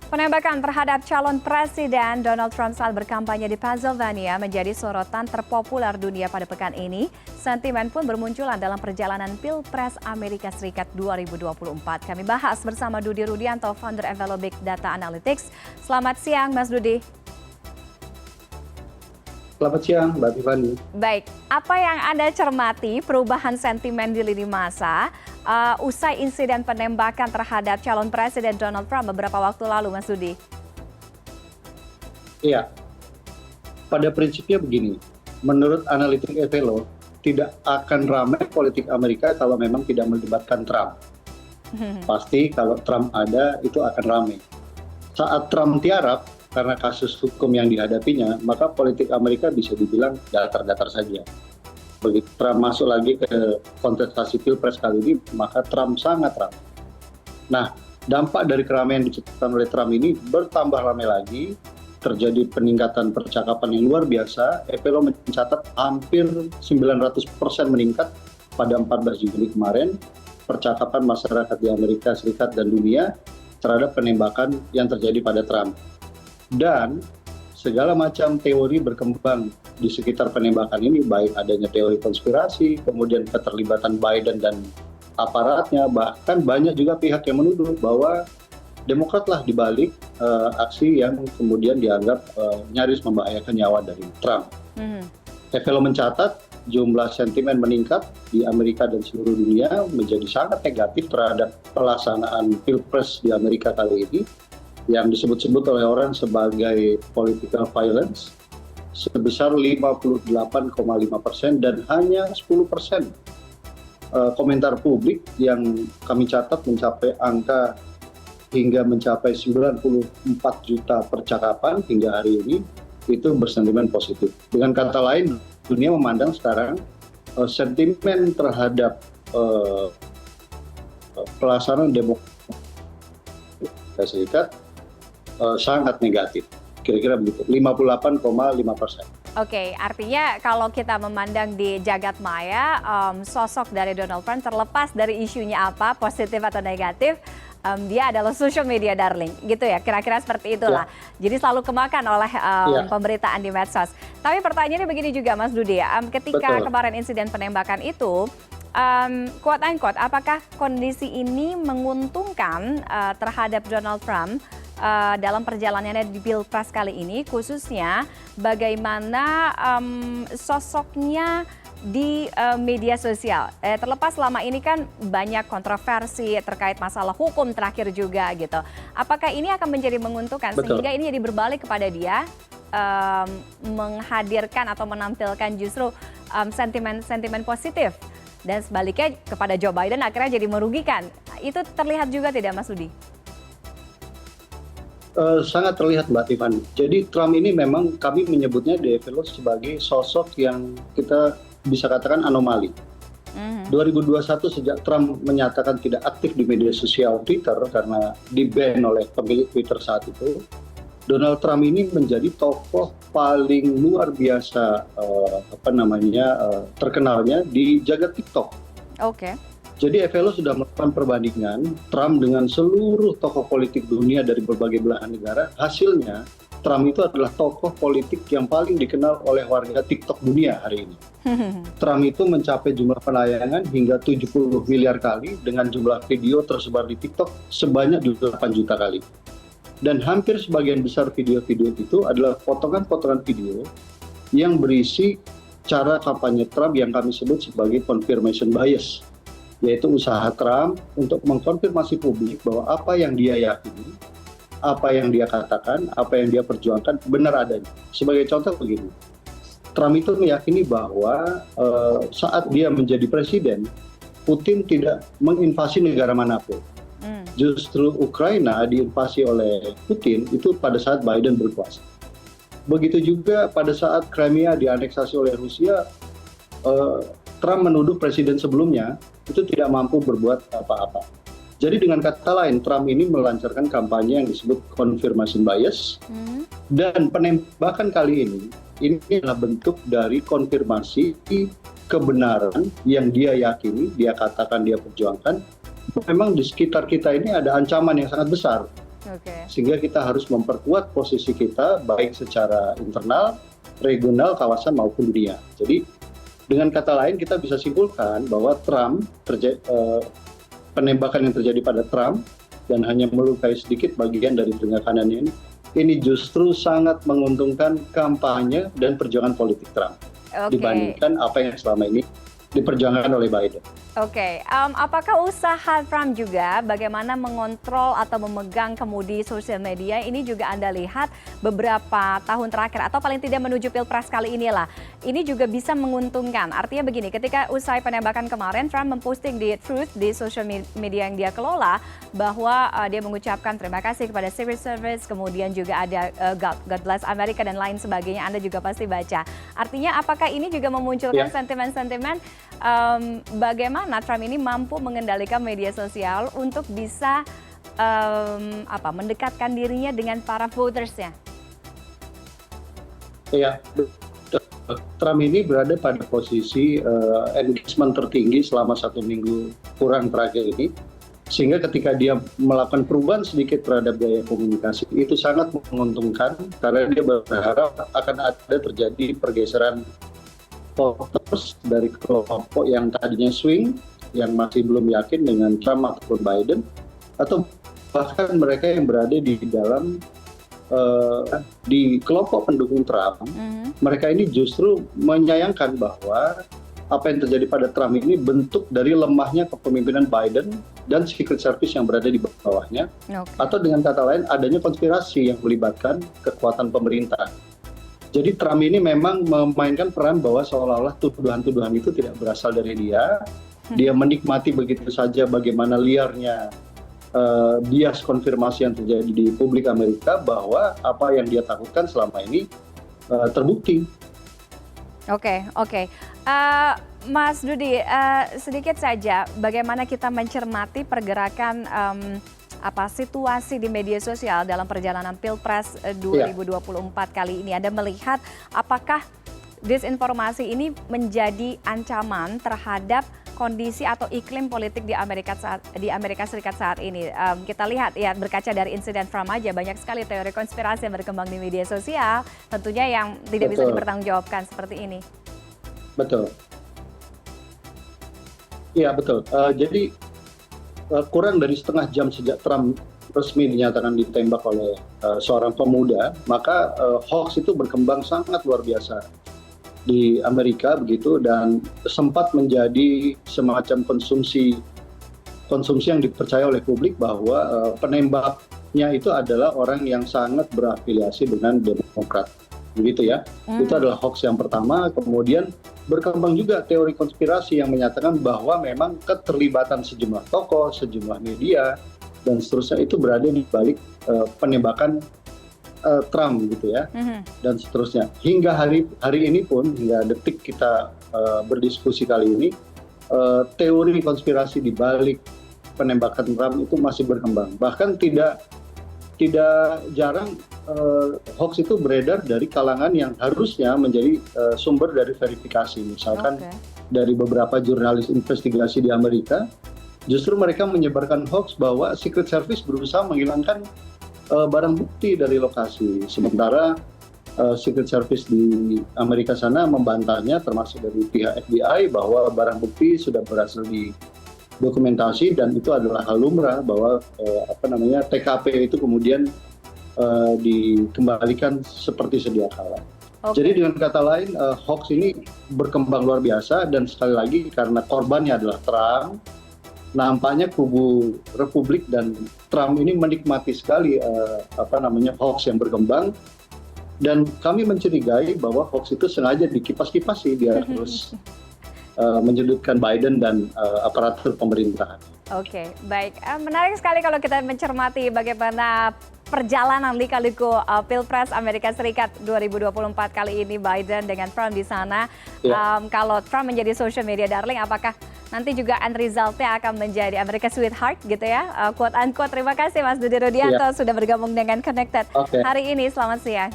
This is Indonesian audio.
Penembakan terhadap calon presiden Donald Trump saat berkampanye di Pennsylvania menjadi sorotan terpopuler dunia pada pekan ini. Sentimen pun bermunculan dalam perjalanan Pilpres Amerika Serikat 2024. Kami bahas bersama Dudi Rudianto, founder Envelope Big Data Analytics. Selamat siang, Mas Dudi. Selamat siang, Mbak Tiffany. Baik, apa yang Anda cermati perubahan sentimen di lini masa usai insiden penembakan terhadap calon presiden Donald Trump beberapa waktu lalu, Mas Dudi? Iya, pada prinsipnya begini, menurut analitik Evelo, tidak akan ramai politik Amerika kalau memang tidak melibatkan Trump. Pasti kalau Trump ada, itu akan ramai. Saat Trump tiarap, karena kasus hukum yang dihadapinya, maka politik Amerika bisa dibilang datar-datar saja. Begitu Trump masuk lagi ke kontestasi Pilpres kali ini, maka Trump sangat ramai. Nah, dampak dari keramaian yang diciptakan oleh Trump ini bertambah ramai lagi, terjadi peningkatan percakapan yang luar biasa. Evelo mencatat hampir 900% meningkat pada 14 Juli kemarin, percakapan masyarakat di Amerika Serikat dan dunia terhadap penembakan yang terjadi pada Trump. Dan segala macam teori berkembang di sekitar penembakan ini, baik adanya teori konspirasi, kemudian keterlibatan Biden dan aparatnya, bahkan banyak juga pihak yang menuduh bahwa Demokratlah dibalik aksi yang kemudian dianggap nyaris membahayakan nyawa dari Trump. Evelo mencatat jumlah sentimen meningkat di Amerika dan seluruh dunia menjadi sangat negatif terhadap pelaksanaan Pilpres di Amerika kali ini, yang disebut-sebut oleh orang sebagai political violence, sebesar 58,5% dan hanya 10% komentar publik yang kami catat mencapai angka hingga mencapai 94 juta percakapan hingga hari ini, itu bersentimen positif. Dengan kata lain, dunia memandang sekarang sentimen terhadap pelaksanaan demokrasi Amerika Serikat sangat negatif, kira-kira begitu, 58,5%. Oke, artinya kalau kita memandang di jagat maya, sosok dari Donald Trump terlepas dari isunya apa, positif atau negatif, dia adalah social media darling, gitu ya, kira-kira seperti itulah. Ya. Jadi selalu kemakan oleh pemberitaan di medsos. Tapi pertanyaannya begini juga, Mas Dudi, ketika kemarin insiden penembakan itu, quote unquote, apakah kondisi ini menguntungkan terhadap Donald Trump dalam perjalanannya di Pilpres kali ini, khususnya bagaimana sosoknya di media sosial. Terlepas selama ini kan banyak kontroversi terkait masalah hukum terakhir juga gitu. Apakah ini akan menjadi menguntungkan sehingga ini jadi berbalik kepada dia menghadirkan atau menampilkan justru sentimen-sentimen positif, dan sebaliknya kepada Joe Biden akhirnya jadi merugikan. Itu terlihat juga tidak, Mas Dudi? Sangat terlihat, Mbak Tiffany. Jadi Trump ini memang kami menyebutnya di Evelo sebagai sosok yang kita bisa katakan anomali. 2021 sejak Trump menyatakan tidak aktif di media sosial Twitter karena di-ban oleh pemilik Twitter saat itu, Donald Trump ini menjadi tokoh paling luar biasa terkenalnya di jagat TikTok. Oke. Jadi Evelo sudah melakukan perbandingan Trump dengan seluruh tokoh politik dunia dari berbagai belahan negara. Hasilnya, Trump itu adalah tokoh politik yang paling dikenal oleh warga TikTok dunia hari ini. Trump itu mencapai jumlah penayangan hingga 70 miliar kali dengan jumlah video tersebar di TikTok sebanyak 8 juta kali. Dan hampir sebagian besar video-video itu adalah potongan-potongan video yang berisi cara kampanye Trump yang kami sebut sebagai confirmation bias, yaitu usaha Trump untuk mengkonfirmasi publik bahwa apa yang dia yakini, apa yang dia katakan, apa yang dia perjuangkan benar adanya. Sebagai contoh begini, Trump itu meyakini bahwa saat dia menjadi presiden, Putin tidak menginvasi negara manapun. Justru Ukraina diinvasi oleh Putin itu pada saat Biden berkuasa. Begitu juga pada saat Crimea dianeksasi oleh Rusia, Trump menuduh presiden sebelumnya itu tidak mampu berbuat apa-apa. Jadi dengan kata lain, Trump ini melancarkan kampanye yang disebut confirmation bias, dan penembakan kali ini adalah bentuk dari konfirmasi kebenaran yang dia yakini, dia katakan, dia perjuangkan. Memang di sekitar kita ini ada ancaman yang sangat besar. Oke. Sehingga kita harus memperkuat posisi kita baik secara internal, regional, kawasan maupun dunia. Jadi dengan kata lain kita bisa simpulkan bahwa penembakan yang terjadi pada Trump dan hanya melukai sedikit bagian dari telinga kanannya ini justru sangat menguntungkan kampanye dan perjuangan politik Trump dibandingkan apa yang selama ini diperjuangkan oleh Biden. Oke, apakah usaha Trump juga bagaimana mengontrol atau memegang kemudi sosial media ini juga Anda lihat beberapa tahun terakhir atau paling tidak menuju Pilpres kali inilah, ini juga bisa menguntungkan. Artinya begini, ketika usai penembakan kemarin, Trump memposting di Truth di sosial media yang dia kelola bahwa dia mengucapkan terima kasih kepada Secret Service, kemudian juga ada God Bless America dan lain sebagainya. Anda juga pasti baca. Artinya apakah ini juga memunculkan sentimen-sentimen bagaimana Trump ini mampu mengendalikan media sosial untuk bisa mendekatkan dirinya dengan para votersnya? Ya, Trump ini berada pada posisi engagement tertinggi selama 1 minggu kurang terakhir ini, sehingga ketika dia melakukan perubahan sedikit terhadap gaya komunikasi itu sangat menguntungkan karena dia berharap akan ada terjadi pergeseran voters dari kelompok yang tadinya swing, yang masih belum yakin dengan Trump ataupun Biden, atau bahkan mereka yang berada di dalam di kelompok pendukung Trump. Mereka ini justru menyayangkan bahwa apa yang terjadi pada Trump ini bentuk dari lemahnya kepemimpinan Biden dan Secret Service yang berada di bawahnya, atau dengan kata lain adanya konspirasi yang melibatkan kekuatan pemerintah. Jadi Trump ini memang memainkan peran bahwa seolah-olah tuduhan-tuduhan itu tidak berasal dari dia. Dia menikmati begitu saja bagaimana liarnya bias konfirmasi yang terjadi di publik Amerika bahwa apa yang dia takutkan selama ini terbukti. Oke. Mas Dudi, sedikit saja bagaimana kita mencermati pergerakan situasi di media sosial dalam perjalanan Pilpres 2024 kali ini. Anda melihat apakah disinformasi ini menjadi ancaman terhadap kondisi atau iklim politik di Amerika Serikat saat ini? Kita lihat ya, berkaca dari insiden Trump aja banyak sekali teori konspirasi yang berkembang di media sosial, tentunya yang tidak bisa dipertanggungjawabkan seperti ini. Betul. Iya, betul. Jadi kurang dari setengah jam sejak Trump resmi dinyatakan ditembak oleh seorang pemuda, maka hoax itu berkembang sangat luar biasa di Amerika begitu, dan sempat menjadi semacam konsumsi yang dipercaya oleh publik bahwa penembaknya itu adalah orang yang sangat berafiliasi dengan Demokrat, begitu ya. Itu adalah hoax yang pertama. Kemudian berkembang juga teori konspirasi yang menyatakan bahwa memang keterlibatan sejumlah tokoh, sejumlah media, dan seterusnya itu berada di balik penembakan Trump gitu ya, dan seterusnya. Hingga hari ini pun, hingga detik kita berdiskusi kali ini, teori konspirasi di balik penembakan Trump itu masih berkembang. Bahkan tidak jarang hoax itu beredar dari kalangan yang harusnya menjadi sumber dari verifikasi. Misalkan dari beberapa jurnalis investigasi di Amerika, justru mereka menyebarkan hoax bahwa Secret Service berusaha menghilangkan barang bukti dari lokasi. Sementara Secret Service di Amerika sana membantahnya, termasuk dari pihak FBI, bahwa barang bukti sudah berhasil didokumentasi dan itu adalah hal lumrah, bahwa TKP itu kemudian dikembalikan seperti sedia kala. Jadi dengan kata lain, hoax ini berkembang luar biasa, dan sekali lagi karena korbannya adalah Trump, nampaknya kubu Republik dan Trump ini menikmati sekali hoax yang berkembang, dan kami mencurigai bahwa hoax itu sengaja dikipas-kipasi biar terus menyudutkan Biden dan aparatur pemerintahan. Oke, baik. Menarik sekali kalau kita mencermati bagaimana perjalanan lika-liku Pilpres Amerika Serikat 2024 kali ini, Biden dengan Trump di sana. Kalau Trump menjadi social media darling, apakah nanti juga end result-nya akan menjadi America Sweetheart gitu ya? Quote unquote. Terima kasih Mas Dudi Rudianto sudah bergabung dengan Connected hari ini. Selamat siang.